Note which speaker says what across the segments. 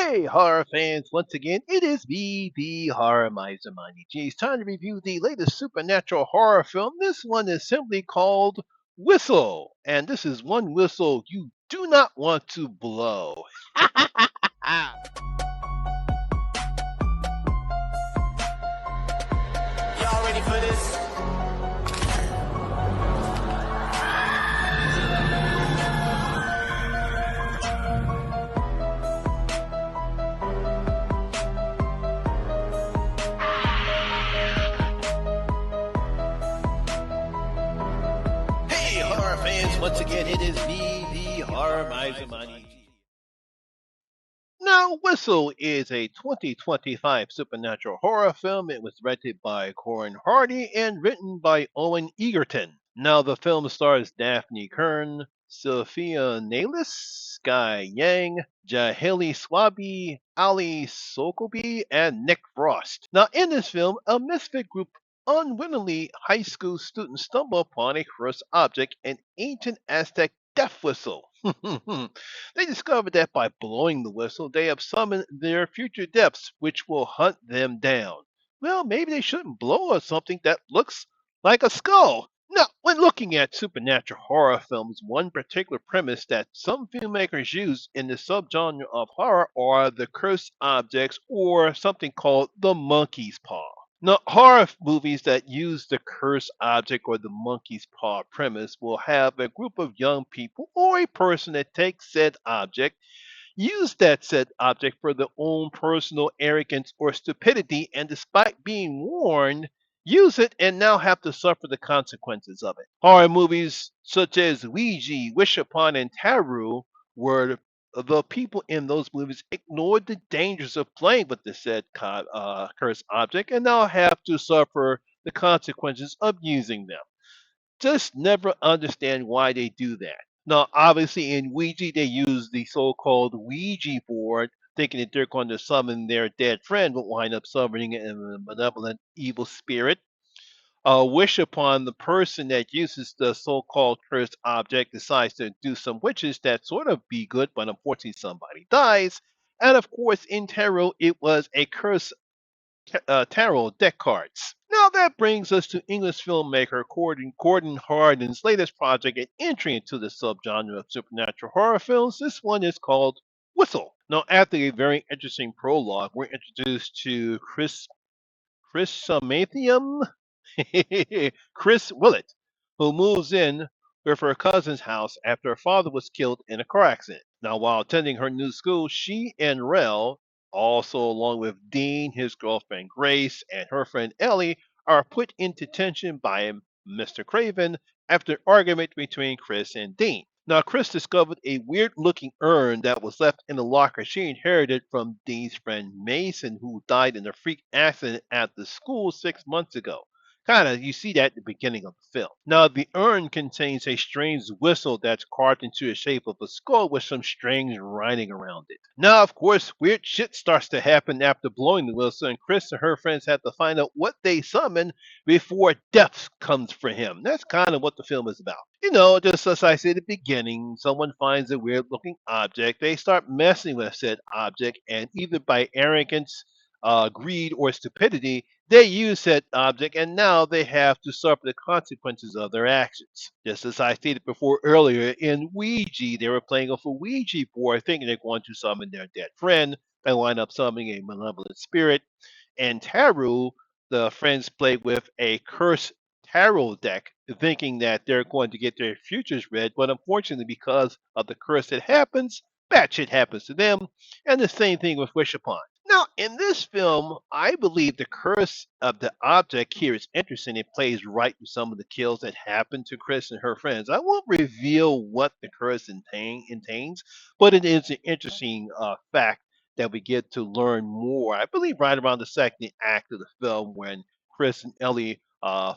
Speaker 1: Hey, horror fans! Once again, it is me, the Horror Miser Money G. It's time to review the latest supernatural horror film. This one is simply called Whistle, and this is one whistle you do not want to blow.
Speaker 2: Y'all ready for this?
Speaker 1: Hey, horror fans! Once again, it is me, the Horror Miser Money G. Now, Whistle is a 2025 supernatural horror film. It was directed by Corin Hardy and written by Owen Egerton. Now, the film stars Daphne Kern, Sophia Naylis, Sky Yang, Jaheli Swabi, Ali Sokobi, and Nick Frost. Now, in this film, a misfit group unwittingly high school students stumble upon a cursed object, an ancient Aztec death whistle. They discover that by blowing the whistle, they have summoned their future deaths, which will hunt them down. Well, maybe they shouldn't blow on something that looks like a skull. Now, when looking at supernatural horror films, one particular premise that some filmmakers use in the subgenre of horror are the cursed objects or something called the monkey's paw. Now, horror movies that use the cursed object or the monkey's paw premise will have a group of young people or a person that takes said object, use that said object for their own personal arrogance or stupidity, and despite being warned, use it and now have to suffer the consequences of it. Horror movies such as Ouija, Wish Upon, and Taru were the people in those movies ignored the dangers of playing with the said cursed object and now have to suffer the consequences of using them. Just never understand why they do that. Now, obviously, in Ouija, they use the so-called Ouija board, thinking that they're going to summon their dead friend, but wind up summoning a malevolent evil spirit. Wish upon the person that uses the so-called cursed object decides to do some witches that sort of be good, but unfortunately somebody dies. And of course, in tarot, it was a curse tarot deck cards. Now that brings us to English filmmaker Gordon Hardin's latest project and entry into the subgenre of supernatural horror films. This one is called Whistle. Now, after a very interesting prologue, we're introduced to Chris Samathium, Chris Willett, who moves in with her cousin's house after her father was killed in a car accident. Now, while attending her new school, she and Rel, also along with Dean, his girlfriend Grace, and her friend Ellie, are put into tension by Mr. Craven after an argument between Chris and Dean. Now, Chris discovered a weird looking urn that was left in the locker she inherited from Dean's friend Mason, who died in a freak accident at the school 6 months ago. Kind of, you see that at the beginning of the film. Now, the urn contains a strange whistle that's carved into the shape of a skull with some strange writing around it. Now, of course, weird shit starts to happen after blowing the whistle, and Chris and her friends have to find out what they summon before death comes for him. That's kind of what the film is about. You know, just as I said at the beginning, someone finds a weird looking object, they start messing with said object, and either by arrogance, greed, or stupidity, they use that object and now they have to suffer the consequences of their actions. Just as I stated before earlier, in Ouija, they were playing off a Ouija board thinking they're going to summon their dead friend. They wind up summoning a malevolent spirit. And Tarot, the friends play with a cursed tarot deck, thinking that they're going to get their futures read, but unfortunately, because of the curse that happens, bad shit happens to them. And the same thing with Wish Upon. Now, in this film, I believe the curse of the object here is interesting. It plays right with some of the kills that happen to Chris and her friends. I won't reveal what the curse entails, but it is an interesting fact that we get to learn more. I believe right around the second act of the film when Chris and Ellie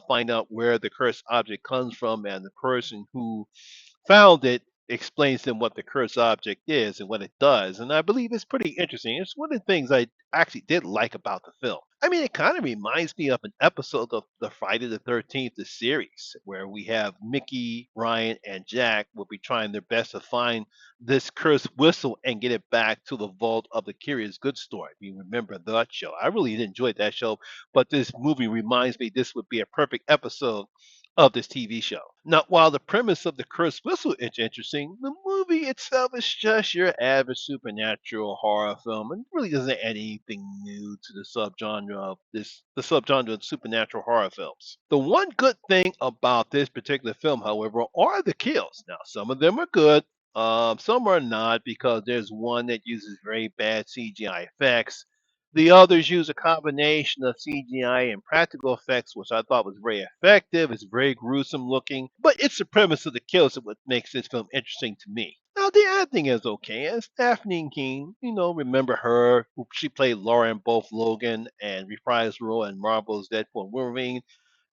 Speaker 1: find out where the cursed object comes from and the person who found it explains them what the cursed object is and what it does. And I believe it's pretty interesting. It's one of the things I actually did like about the film. I mean, it kind of reminds me of an episode of the Friday the 13th the series, where we have Mickey, Ryan, and Jack will be trying their best to find this cursed whistle and get it back to the vault of the Curious Goods store. If you remember that show, I really enjoyed that show, but this movie reminds me this would be a perfect episode of this TV show. Now, while the premise of the cursed whistle is interesting, the movie itself is just your average supernatural horror film and really doesn't add anything new to the subgenre of supernatural horror films. The one good thing about this particular film, however, are the kills. Now, some of them are good, some are not because there's one that uses very bad CGI effects. The others use a combination of CGI and practical effects, which I thought was very effective. It's very gruesome looking, but it's the premise of the kills that what makes this film interesting to me. Now, the acting is okay. As Dafne Keen, remember her? She played Laura in both Logan and reprised role in Marvel's Deadpool and Wolverine.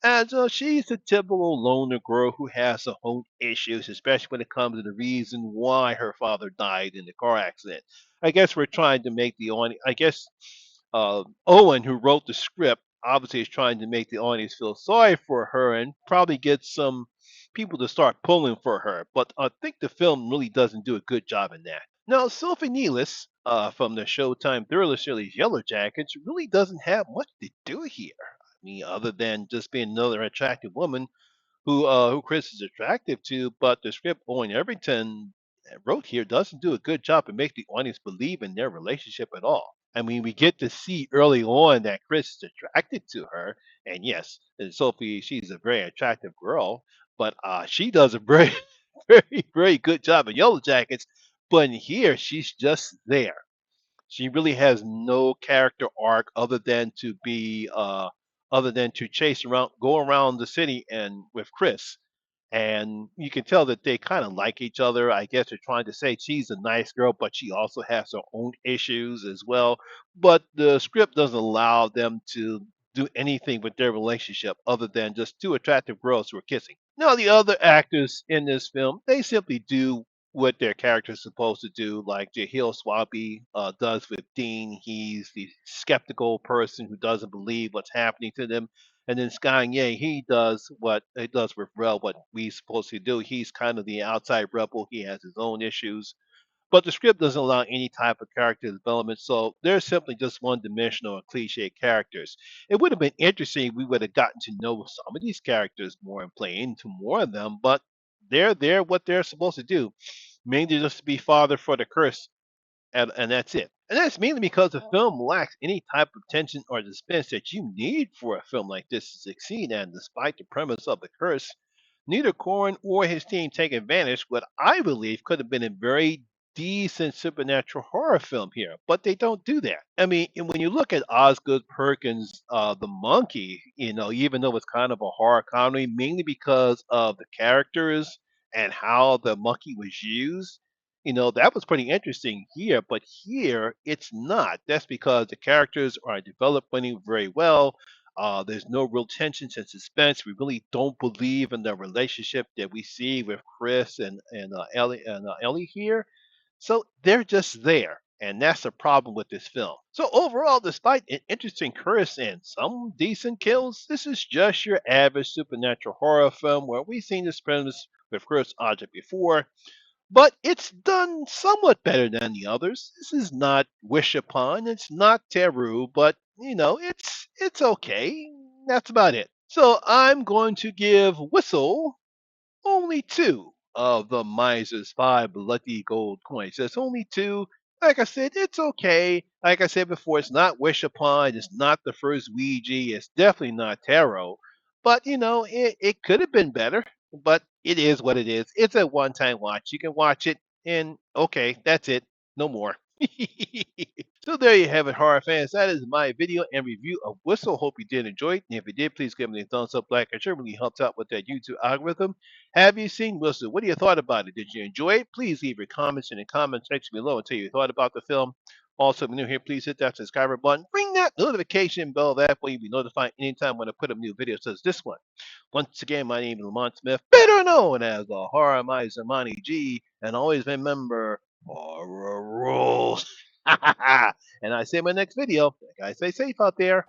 Speaker 1: And so she's the typical loner girl who has her own issues, especially when it comes to the reason why her father died in the car accident. I guess we're trying to make the audience. I guess Owen, who wrote the script, obviously is trying to make the audience feel sorry for her and probably get some people to start pulling for her. But I think the film really doesn't do a good job in that. Now, Sophie Nealis from the Showtime thriller series Yellow Jackets really doesn't have much to do here. I mean, other than just being another attractive woman who Chris is attractive to, but the script Owen Everington wrote here doesn't do a good job and make the audience believe in their relationship at all. I mean, we get to see early on that Chris is attracted to her, and yes, and Sophie, she's a very attractive girl, but she does a very, very good job in Yellow Jackets. But in here, she's just there. She really has no character arc other than to chase around, go around the city and with Chris. And you can tell that they kind of like each other. I guess they're trying to say she's a nice girl, but she also has her own issues as well. But the script doesn't allow them to do anything with their relationship other than just two attractive girls who are kissing. Now, the other actors in this film, they simply do what their character is supposed to do, like Jahil Swabi does with Dean. He's the skeptical person who doesn't believe what's happening to them. And then Kanye, he does what he does with Rel, what we supposed to do. He's kind of the outside rebel. He has his own issues. But the script doesn't allow any type of character development, so they're simply just one dimensional or cliche characters. It would have been interesting if we would have gotten to know some of these characters more and play into more of them, but they're what they're supposed to do. Mainly just to be father for the curse, and that's it. And that's mainly because the film lacks any type of tension or suspense that you need for a film like this to succeed. And despite the premise of the curse, neither Corin or his team take advantage of what I believe could have been a very decent supernatural horror film here, but they don't do that. I mean, and when you look at Osgood Perkins, the monkey, even though it's kind of a horror comedy, mainly because of the characters and how the monkey was used, that was pretty interesting here, but here it's not. That's because the characters are developing very well. There's no real tension and suspense. We really don't believe in the relationship that we see with Chris and Ellie here. So they're just there, and that's the problem with this film. So overall, despite an interesting curse and some decent kills, this is just your average supernatural horror film where we've seen this premise with Chris Object before, but it's done somewhat better than the others. This is not wish upon, it's not Teru, but it's okay. That's about it. So I'm going to give Whistle only two of the miser's five bloody gold coins. There's only two. Like I said, it's okay. Like I said before, it's not wish upon. It's not the first Ouija. It's definitely not tarot. But it could have been better. But it is what it is. It's a one-time watch. You can watch it, and okay, that's it. No more. So there you have it, horror fans. That is my video and review of Whistle. Hope you did enjoy it. And if you did, please give me a thumbs up, like, and share. It really helps out with that YouTube algorithm. Have you seen Whistle? What do you thought about it? Did you enjoy it? Please leave your comments in the comment section below and tell you thought about the film. Also, if you're new here, please hit that subscriber button. Ring that notification bell. That way you'll be notified anytime when I put up new videos such as this one. Once again, my name is Lamont Smith, better known as the Horror Miser Monty G, and always remember, horror rules. And I say in my next video, guys, stay safe out there.